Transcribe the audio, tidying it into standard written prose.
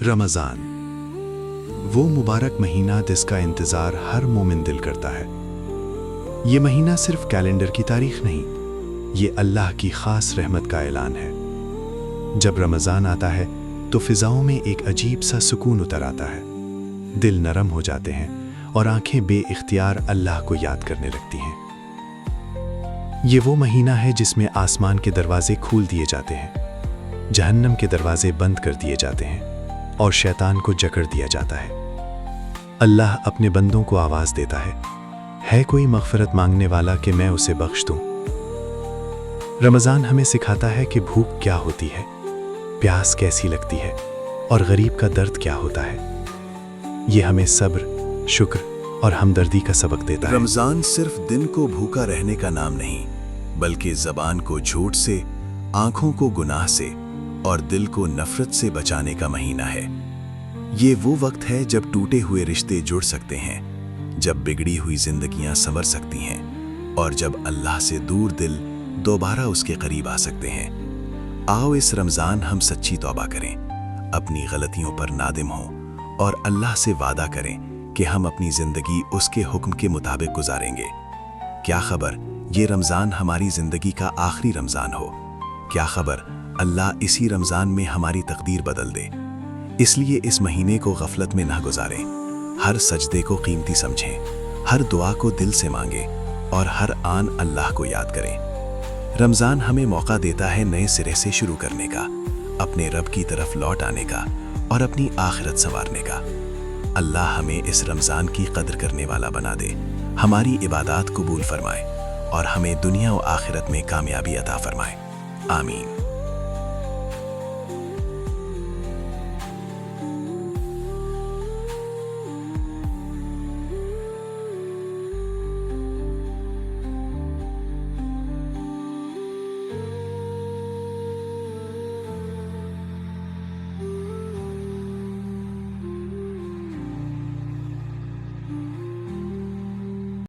رمضان وہ مبارک مہینہ جس کا انتظار ہر مومن دل کرتا ہے۔ یہ مہینہ صرف کیلنڈر کی تاریخ نہیں، یہ اللہ کی خاص رحمت کا اعلان ہے۔ جب رمضان آتا ہے تو فضاؤں میں ایک عجیب سا سکون اتر آتا ہے، دل نرم ہو جاتے ہیں اور آنکھیں بے اختیار اللہ کو یاد کرنے لگتی ہیں۔ یہ وہ مہینہ ہے جس میں آسمان کے دروازے کھول دیے جاتے ہیں، جہنم کے دروازے بند کر دیے جاتے ہیں اور شیطان کو جکڑ دیا جاتا ہے۔ اللہ اپنے بندوں کو آواز دیتا ہے کوئی مغفرت مانگنے والا کہ میں اسے بخش دوں۔ رمضان ہمیں سکھاتا ہے کہ بھوک کیا ہوتی ہے، پیاس کیسی لگتی ہے اور غریب کا درد کیا ہوتا ہے۔ یہ ہمیں صبر، شکر اور ہمدردی کا سبق دیتا ہے۔ رمضان صرف دن کو بھوکا رہنے کا نام نہیں، بلکہ زبان کو جھوٹ سے، آنکھوں کو گناہ سے اور دل کو نفرت سے بچانے کا مہینہ ہے۔ یہ وہ وقت ہے جب ٹوٹے ہوئے رشتے جڑ سکتے ہیں، جب بگڑی ہوئی زندگیاں سنور سکتی ہیں اور جب اللہ سے دور دل دوبارہ اس کے قریب آ سکتے ہیں۔ آؤ اس رمضان ہم سچی توبہ کریں، اپنی غلطیوں پر نادم ہوں اور اللہ سے وعدہ کریں کہ ہم اپنی زندگی اس کے حکم کے مطابق گزاریں گے۔ کیا خبر یہ رمضان ہماری زندگی کا آخری رمضان ہو؟ کیا خبر اللہ اسی رمضان میں ہماری تقدیر بدل دے؟ اس لیے اس مہینے کو غفلت میں نہ گزاریں، ہر سجدے کو قیمتی سمجھیں، ہر دعا کو دل سے مانگیں اور ہر آن اللہ کو یاد کریں۔ رمضان ہمیں موقع دیتا ہے نئے سرے سے شروع کرنے کا، اپنے رب کی طرف لوٹ آنے کا اور اپنی آخرت سنوارنے کا۔ اللہ ہمیں اس رمضان کی قدر کرنے والا بنا دے، ہماری عبادات قبول فرمائے اور ہمیں دنیا و آخرت میں کامیابی عطا فرمائے۔ آمین۔